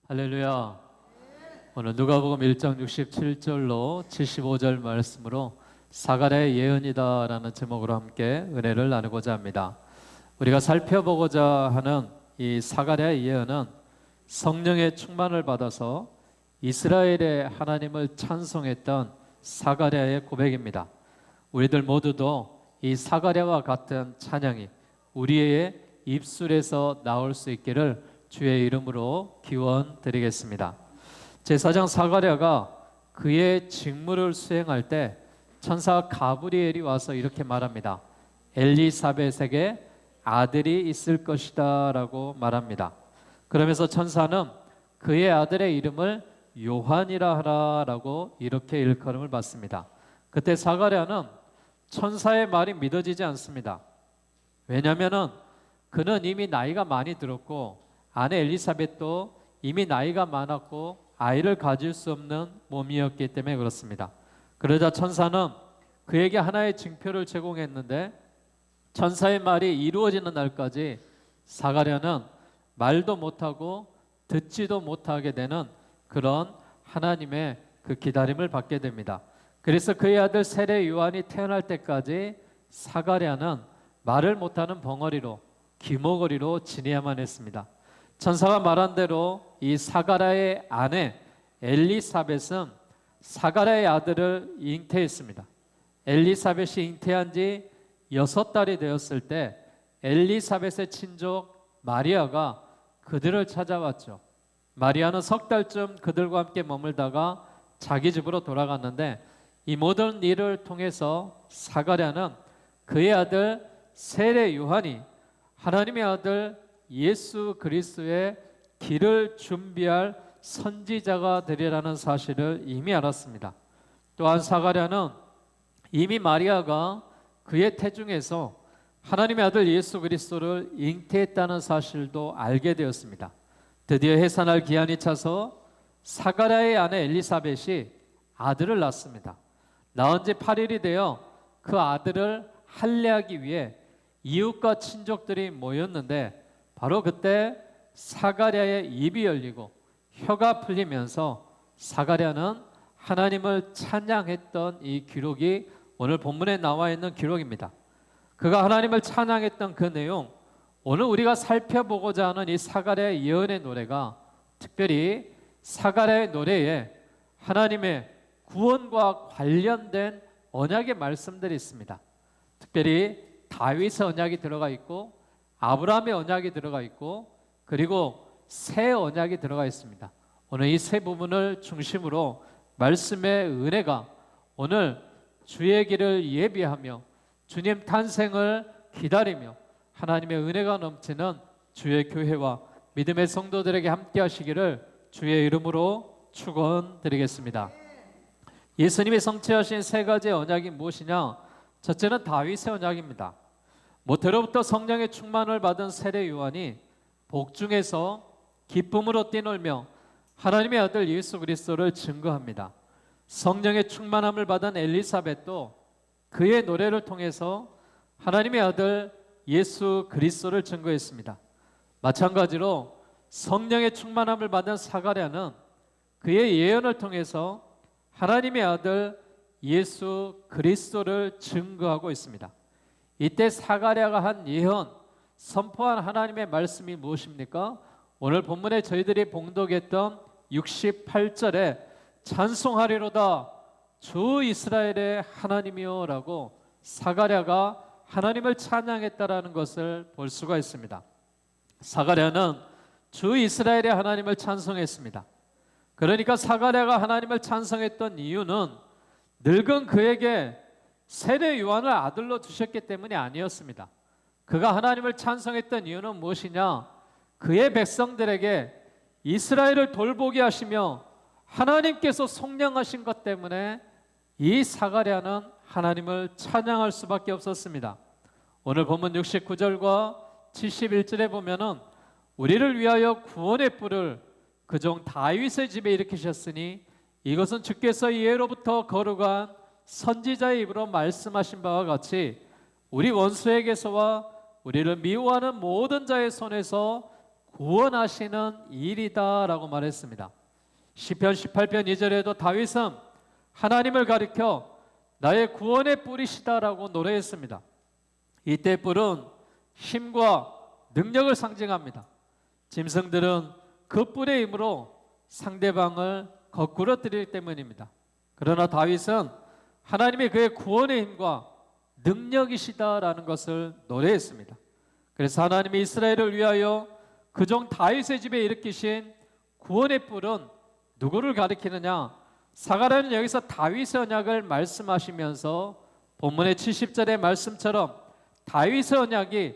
할렐루야. 오늘 누가복음 1장 67절로 75절 말씀으로 사가랴의 예언이다라는 제목으로 함께 은혜를 나누고자 합니다. 우리가 살펴보고자 하는 이 사가랴의 예언은 성령의 충만을 받아서 이스라엘의 하나님을 찬송했던 사가랴의 고백입니다. 우리들 모두도 이 사가랴와 같은 찬양이 우리의 입술에서 나올 수 있기를 주의 이름으로 기원드리겠습니다. 제사장 사가랴가 그의 직무를 수행할 때 천사 가브리엘이 와서 이렇게 말합니다. 엘리사벳에게 아들이 있을 것이다 라고 말합니다. 그러면서 천사는 그의 아들의 이름을 요한이라 하라 라고 이렇게 일컬음을 받습니다. 그때 사가랴는 천사의 말이 믿어지지 않습니다. 왜냐하면 그는 이미 나이가 많이 들었고 아내 엘리사벳도 이미 나이가 많았고 아이를 가질 수 없는 몸이었기 때문에 그렇습니다. 그러자 천사는 그에게 하나의 징표를 제공했는데 천사의 말이 이루어지는 날까지 사가랴는 말도 못하고 듣지도 못하게 되는 그런 하나님의 그 기다림을 받게 됩니다. 그래서 그의 아들 세례 요한이 태어날 때까지 사가랴는 말을 못하는 벙어리로 귀머거리로 지내야만 했습니다. 천사가 말한 대로 이 사가랴의 아내 엘리사벳은 사가랴의 아들을 잉태했습니다. 엘리사벳이 잉태한 지 6달이 되었을 때 엘리사벳의 친족 마리아가 그들을 찾아왔죠. 마리아는 석 달쯤 그들과 함께 머물다가 자기 집으로 돌아갔는데 이 모든 일을 통해서 사가랴는 그의 아들 세례 요한이 하나님의 아들 예수 그리스도의 길을 준비할 선지자가 되리라는 사실을 이미 알았습니다. 또한 사가랴는 이미 마리아가 그의 태중에서 하나님의 아들 예수 그리스도를 잉태했다는 사실도 알게 되었습니다. 드디어 해산할 기한이 차서 사가랴의 아내 엘리사벳이 아들을 낳습니다. 낳은 지 8일이 되어 그 아들을 할례하기 위해 이웃과 친족들이 모였는데 바로 그때 사가랴의 입이 열리고 혀가 풀리면서 사가랴는 하나님을 찬양했던 이 기록이 오늘 본문에 나와 있는 기록입니다. 그가 하나님을 찬양했던 그 내용, 오늘 우리가 살펴보고자 하는 이 사가랴의 예언의 노래가 특별히 사가랴의 노래에 하나님의 구원과 관련된 언약의 말씀들이 있습니다. 특별히 다윗의 언약이 들어가 있고 아브라함의 언약이 들어가 있고 그리고 새 언약이 들어가 있습니다. 오늘 이 세 부분을 중심으로 말씀의 은혜가 오늘 주의 길을 예비하며 주님 탄생을 기다리며 하나님의 은혜가 넘치는 주의 교회와 믿음의 성도들에게 함께 하시기를 주의 이름으로 축원드리겠습니다. 예수님이 성취하신 세 가지의 언약이 무엇이냐? 첫째는 다윗의 언약입니다. 모태로부터 성령의 충만을 받은 세례 요한이 복중에서 기쁨으로 뛰놀며 하나님의 아들 예수 그리스도를 증거합니다. 성령의 충만함을 받은 엘리사벳도 그의 노래를 통해서 하나님의 아들 예수 그리스도를 증거했습니다. 마찬가지로 성령의 충만함을 받은 사가랴는 그의 예언을 통해서 하나님의 아들 예수 그리스도를 증거하고 있습니다. 이때 사가랴가 한 예언, 선포한 하나님의 말씀이 무엇입니까? 오늘 본문에 저희들이 봉독했던 68절에 찬송하리로다 주 이스라엘의 하나님이여 라고 사가랴가 하나님을 찬양했다라는 것을 볼 수가 있습니다. 사가랴는 주 이스라엘의 하나님을 찬송했습니다. 그러니까 사가랴가 하나님을 찬송했던 이유는 늙은 그에게 세례 요한을 아들로 주셨기 때문이 아니었습니다. 그가 하나님을 찬송했던 이유는 무엇이냐? 그의 백성들에게 이스라엘을 돌보게 하시며 하나님께서 속량하신 것 때문에 이 사가랴는 하나님을 찬양할 수밖에 없었습니다. 오늘 본문 69절과 71절에 보면은 우리를 위하여 구원의 뿔을 그종 다윗의 집에 일으키셨으니 이것은 주께서 이에로부터 거룩한 선지자의 입으로 말씀하신 바와 같이 우리 원수에게서와 우리를 미워하는 모든 자의 손에서 구원하시는 일이다라고 말했습니다. 시편 18편 2절에도 다윗은 하나님을 가리켜 나의 구원의 뿔이시다라고 노래했습니다. 이때 뿔은 힘과 능력을 상징합니다. 짐승들은 그 뿔의 힘으로 상대방을 거꾸로 때리기 때문입니다. 그러나 다윗은 하나님이 그의 구원의 힘과 능력이시다라는 것을 노래했습니다. 그래서 하나님이 이스라엘을 위하여 그종 다윗의 집에 일으키신 구원의 뿔은 누구를 가리키느냐? 사가랴는 여기서 다윗의 언약을 말씀하시면서 본문의 70절의 말씀처럼 다윗의 언약이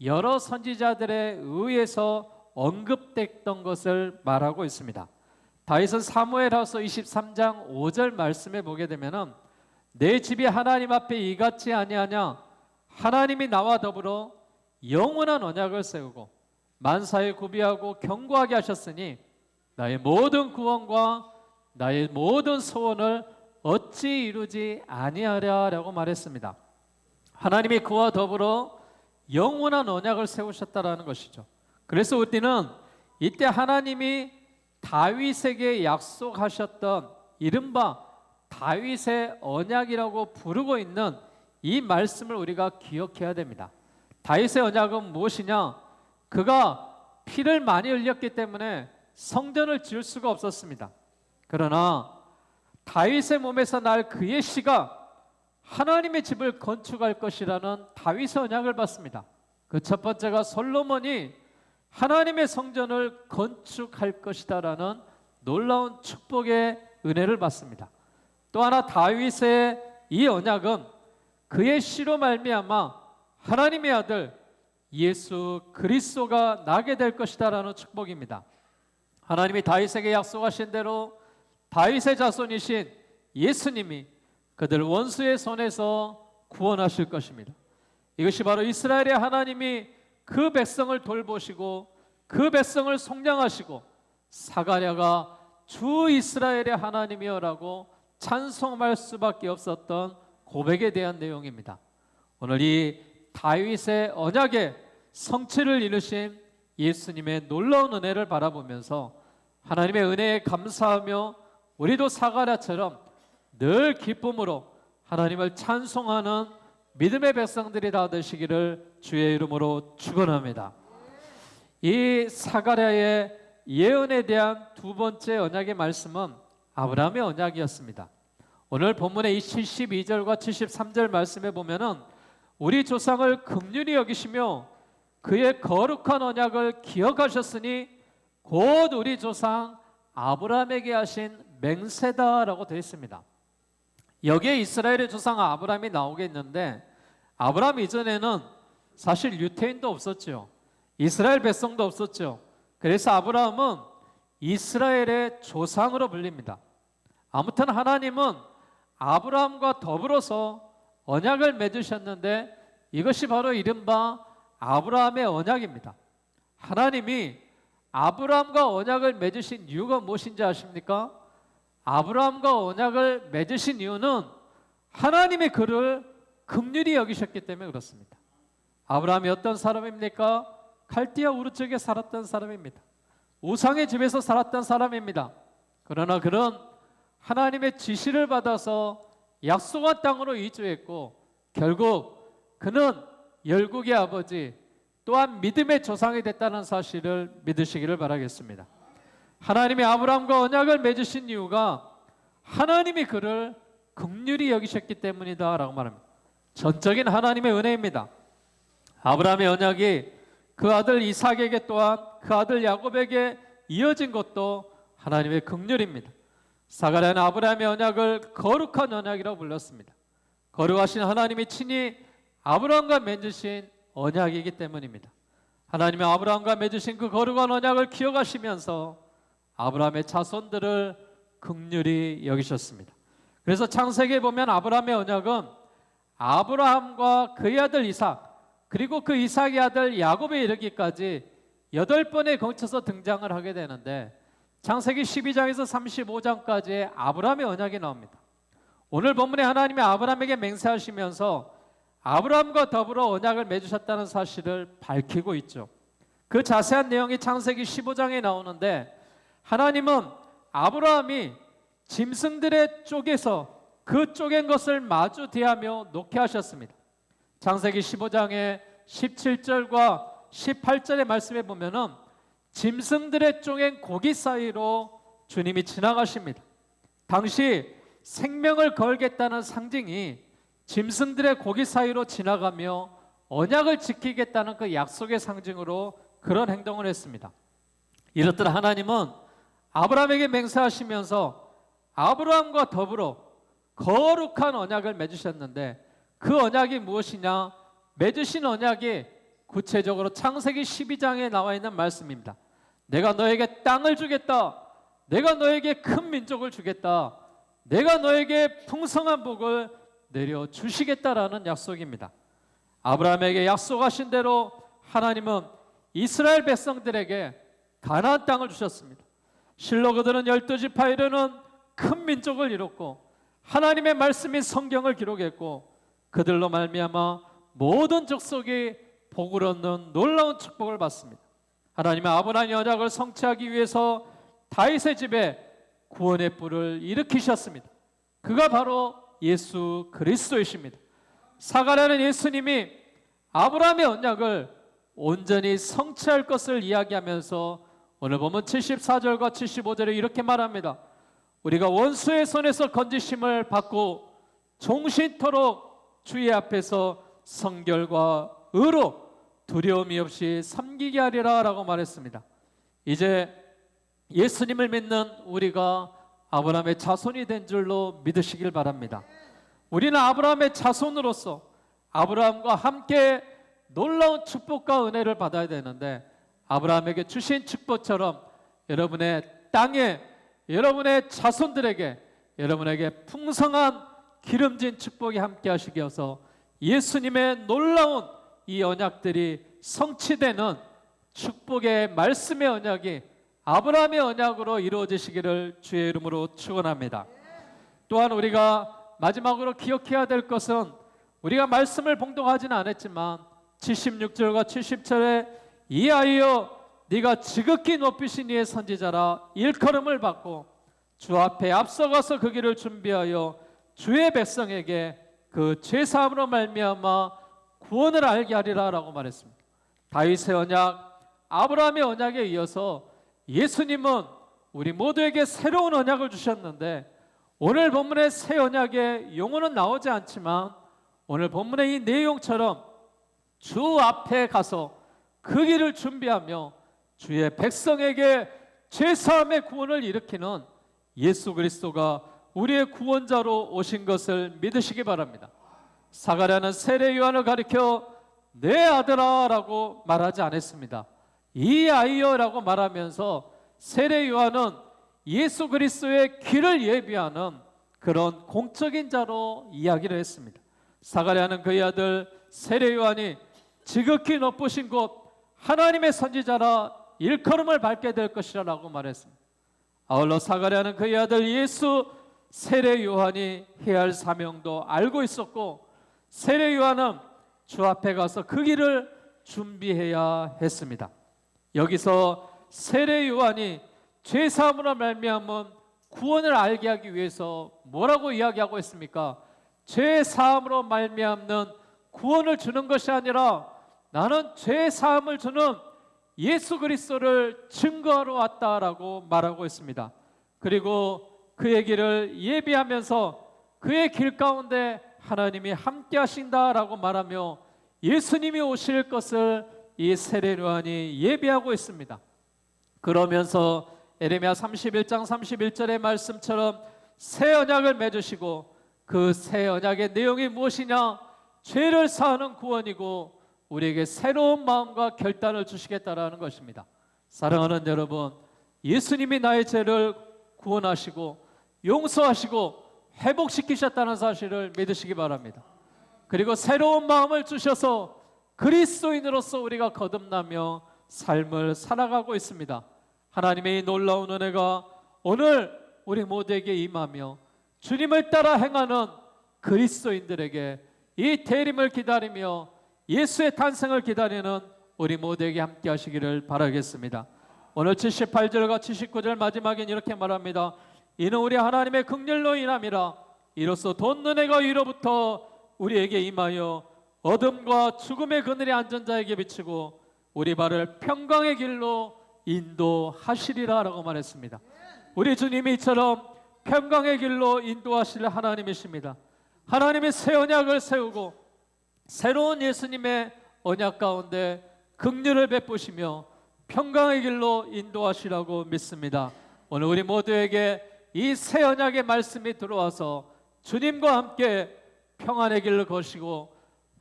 여러 선지자들에 의해서 언급됐던 것을 말하고 있습니다. 다윗은 사무엘하서 23장 5절 말씀에 보게 되면은 내 집이 하나님 앞에 이같이 아니하냐? 하나님이 나와 더불어 영원한 언약을 세우고 만사에 구비하고 견고하게 하셨으니 나의 모든 구원과 나의 모든 소원을 어찌 이루지 아니하랴라고 말했습니다. 하나님이 그와 더불어 영원한 언약을 세우셨다라는 것이죠. 그래서 우리는 이때 하나님이 다윗에게 약속하셨던 이른바 다윗의 언약이라고 부르고 있는 이 말씀을 우리가 기억해야 됩니다. 다윗의 언약은 무엇이냐? 그가 피를 많이 흘렸기 때문에 성전을 지을 수가 없었습니다. 그러나 다윗의 몸에서 날 그의 씨가 하나님의 집을 건축할 것이라는 다윗의 언약을 받습니다. 그 첫 번째가 솔로몬이 하나님의 성전을 건축할 것이다라는 놀라운 축복의 은혜를 받습니다. 또 하나 다윗의 이 언약은 그의 씨로 말미암아 하나님의 아들 예수 그리스도가 나게 될 것이다라는 축복입니다. 하나님이 다윗에게 약속하신 대로 다윗의 자손이신 예수님이 그들 원수의 손에서 구원하실 것입니다. 이것이 바로 이스라엘의 하나님이 그 백성을 돌보시고 그 백성을 속량하시고 사가랴가 주 이스라엘의 하나님이여라고 찬송할 수밖에 없었던 고백에 대한 내용입니다. 오늘 이 다윗의 언약의 성취를 이루신 예수님의 놀라운 은혜를 바라보면서 하나님의 은혜에 감사하며 우리도 사가랴처럼 늘 기쁨으로 하나님을 찬송하는 믿음의 백성들이 다 되시기를 주의 이름으로 축원합니다. 이 사가랴의 예언에 대한 두 번째 언약의 말씀은 아브라함의 언약이었습니다. 오늘 본문의 72절과 73절 말씀에 보면은 우리 조상을 긍휼히 여기시며 그의 거룩한 언약을 기억하셨으니 곧 우리 조상 아브라함에게 하신 맹세다라고 되어 있습니다. 여기에 이스라엘의 조상 아브라함이 나오겠는데 아브라함 이전에는 사실 유태인도 없었죠. 이스라엘 백성도 없었죠. 그래서 아브라함은 이스라엘의 조상으로 불립니다. 아무튼 하나님은 아브라함과 더불어서 언약을 맺으셨는데 이것이 바로 이른바 아브라함의 언약입니다. 하나님이 아브라함과 언약을 맺으신 이유가 무엇인지 아십니까? 아브라함과 언약을 맺으신 이유는 하나님이 그를 긍휼히 여기셨기 때문에 그렇습니다. 아브라함이 어떤 사람입니까? 갈대아 우르 쪽에 살았던 사람입니다. 우상의 집에서 살았던 사람입니다. 그러나 그런 하나님의 지시를 받아서 약속한 땅으로 이주했고 결국 그는 열국의 아버지 또한 믿음의 조상이 됐다는 사실을 믿으시기를 바라겠습니다. 하나님이 아브라함과 언약을 맺으신 이유가 하나님이 그를 긍휼히 여기셨기 때문이다 라고 말합니다. 전적인 하나님의 은혜입니다. 아브라함의 언약이 그 아들 이삭에게 또한 그 아들 야곱에게 이어진 것도 하나님의 긍휼입니다. 사가랴는 아브라함의 언약을 거룩한 언약이라고 불렀습니다. 거룩하신 하나님이 친히 아브라함과 맺으신 언약이기 때문입니다. 하나님이 아브라함과 맺으신 그 거룩한 언약을 기억하시면서 아브라함의 자손들을 긍휼히 여기셨습니다. 그래서 창세기에 보면 아브라함의 언약은 아브라함과 그의 아들 이삭 그리고 그 이삭의 아들 야곱에 이르기까지 8번에 걸쳐서 등장을 하게 되는데 창세기 12장에서 35장까지의 아브라함의 언약이 나옵니다. 오늘 본문에 하나님이 아브라함에게 맹세하시면서 아브라함과 더불어 언약을 맺으셨다는 사실을 밝히고 있죠. 그 자세한 내용이 창세기 15장에 나오는데, 하나님은 아브라함이 짐승들의 쪽에서 그 쪼갠 것을 마주 대하며 놓게 하셨습니다. 창세기 15장의 17절과 18절의 말씀에 보면은 짐승들의 쪼갠 고기 사이로 주님이 지나가십니다. 당시 생명을 걸겠다는 상징이 짐승들의 고기 사이로 지나가며 언약을 지키겠다는 그 약속의 상징으로 그런 행동을 했습니다. 이렇듯 하나님은 아브라함에게 맹세하시면서 아브라함과 더불어 거룩한 언약을 맺으셨는데, 그 언약이 무엇이냐? 맺으신 언약이 구체적으로 창세기 12장에 나와 있는 말씀입니다. 내가 너에게 땅을 주겠다. 내가 너에게 큰 민족을 주겠다. 내가 너에게 풍성한 복을 내려주시겠다라는 약속입니다. 아브라함에게 약속하신 대로 하나님은 이스라엘 백성들에게 가나안 땅을 주셨습니다. 실로 그들은 12지파에 이르는 큰 민족을 이뤘고, 하나님의 말씀인 성경을 기록했고, 그들로 말미암아 모든 족속이 복을 얻는 놀라운 축복을 받습니다. 하나님은 아브라함의 언약을 성취하기 위해서 다윗의 집에 구원의 뿔을 일으키셨습니다. 그가 바로 예수 그리스도이십니다. 사가랴는 예수님이 아브라함의 언약을 온전히 성취할 것을 이야기하면서 오늘 보면 74절과 75절에 이렇게 말합니다. 우리가 원수의 손에서 건지심을 받고 종신토록 주의 앞에서 성결과 의로 두려움이 없이 섬기게 하리라 라고 말했습니다. 이제 예수님을 믿는 우리가 아브라함의 자손이 된 줄로 믿으시길 바랍니다. 우리는 아브라함의 자손으로서 아브라함과 함께 놀라운 축복과 은혜를 받아야 되는데, 아브라함에게 주신 축복처럼 여러분의 땅에, 여러분의 자손들에게, 여러분에게 풍성한 기름진 축복이 함께 하시게 하셔서 예수님의 놀라운 이 언약들이 성취되는 축복의 말씀의 언약이 아브라함의 언약으로 이루어지시기를 주의 이름으로 축원합니다. 또한 우리가 마지막으로 기억해야 될 것은, 우리가 말씀을 봉독하지는 않았지만 76절과 70절에 이 아이여 네가 지극히 높이신 이의 선지자라 일컬음을 받고 주 앞에 앞서가서 그 길을 준비하여 주의 백성에게 그 죄사함으로 말미암아 구원을 알게 하리라 라고 말했습니다. 다윗의 언약, 아브라함의 언약에 이어서 예수님은 우리 모두에게 새로운 언약을 주셨는데, 오늘 본문의 새 언약의 용어는 나오지 않지만 오늘 본문의 이 내용처럼 주 앞에 가서 그 길을 준비하며 주의 백성에게 죄사함의 구원을 일으키는 예수 그리스도가 우리의 구원자로 오신 것을 믿으시기 바랍니다. 사가랴는 세례 요한을 가리켜 내 아들아 라고 말하지 않았습니다. 이 아이여라고 말하면서 세례 요한은 예수 그리스도의 길을 예비하는 그런 공적인 자로 이야기를 했습니다. 사가랴는 그의 아들 세례 요한이 지극히 높으신 곳 하나님의 선지자라 일컬음을 받게 될 것이라 라고 말했습니다. 아울러 사가랴는 그의 아들 예수 세례 요한이 해야 할 사명도 알고 있었고, 세례 요한은 주 앞에 가서 그 길을 준비해야 했습니다. 여기서 세례 요한이 죄사함으로 말미암은 구원을 알게 하기 위해서 뭐라고 이야기하고 있습니까? 죄사함으로 말미암는 구원을 주는 것이 아니라 나는 죄사함을 주는 예수 그리스도를 증거하러 왔다라고 말하고 있습니다. 그리고 그의 길을 예비하면서 그의 길 가운데 하나님이 함께 하신다라고 말하며 예수님이 오실 것을 이 세례 요한이 예비하고 있습니다. 그러면서 에레미야 31장 31절의 말씀처럼 새 언약을 맺으시고, 그 새 언약의 내용이 무엇이냐? 죄를 사하는 구원이고 우리에게 새로운 마음과 결단을 주시겠다라는 것입니다. 사랑하는 여러분, 예수님이 나의 죄를 구원하시고 용서하시고 회복시키셨다는 사실을 믿으시기 바랍니다. 그리고 새로운 마음을 주셔서 그리스도인으로서 우리가 거듭나며 삶을 살아가고 있습니다. 하나님의 이 놀라운 은혜가 오늘 우리 모두에게 임하며 주님을 따라 행하는 그리스도인들에게 이 대림을 기다리며 예수의 탄생을 기다리는 우리 모두에게 함께 하시기를 바라겠습니다. 오늘 78절과 79절 마지막엔 이렇게 말합니다. 이는 우리 하나님의 긍휼로 인함이라. 이로써 돋는 해가 위로부터 우리에게 임하여 어둠과 죽음의 그늘에 앉은 자에게 비치고 우리 발을 평강의 길로 인도하시리라 라고 말했습니다. 우리 주님이 이처럼 평강의 길로 인도하실 하나님이십니다. 하나님이 새 언약을 세우고 새로운 예수님의 언약 가운데 긍휼을 베푸시며 평강의 길로 인도하시라고 믿습니다. 오늘 우리 모두에게 이 새 언약의 말씀이 들어와서 주님과 함께 평안의 길을 거시고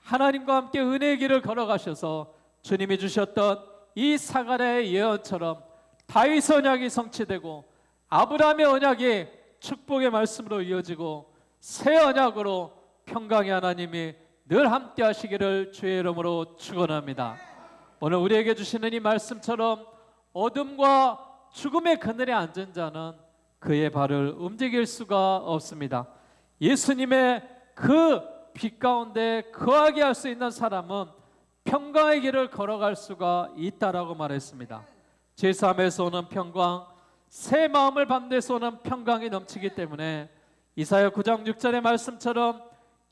하나님과 함께 은혜의 길을 걸어가셔서 주님이 주셨던 이 사간의 예언처럼 다윗 언약이 성취되고 아브라함의 언약이 축복의 말씀으로 이어지고 새 언약으로 평강의 하나님이 늘 함께 하시기를 주의 이름으로 축원합니다. 오늘 우리에게 주시는 이 말씀처럼 어둠과 죽음의 그늘에 앉은 자는 그의 발을 움직일 수가 없습니다. 예수님의 그 빛 가운데 거하게 할 수 있는 사람은 평강의 길을 걸어갈 수가 있다라고 말했습니다. 제3에서 오는 평강, 새 마음을 받는 오는 평강이 넘치기 때문에 이사야 9장 6절의 말씀처럼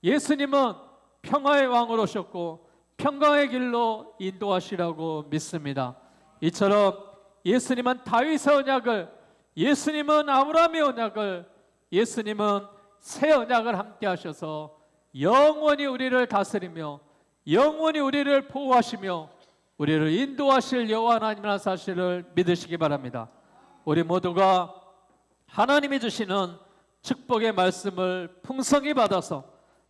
예수님은 평화의 왕으로 오셨고 평강의 길로 인도하시라고 믿습니다. 이처럼 예수님은 다윗의 언약을, 예수님은 아브라함의 언약을, 예수님은 새 언약을 함께 하셔서 영원히 우리를 다스리며 영원히 우리를 보호하시며 우리를 인도하실 여호와 하나님이라는 사실을 믿으시기 바랍니다. 우리 모두가 하나님이 주시는 축복의 말씀을 풍성히 받아서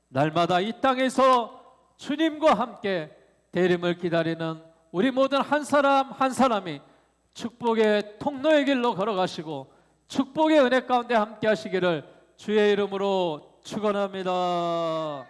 날마다 이 땅에서 주님과 함께 대림을 기다리는 우리 모든 한 사람 한 사람이 축복의 통로의 길로 걸어가시고 축복의 은혜 가운데 함께 하시기를 주의 이름으로 축원합니다.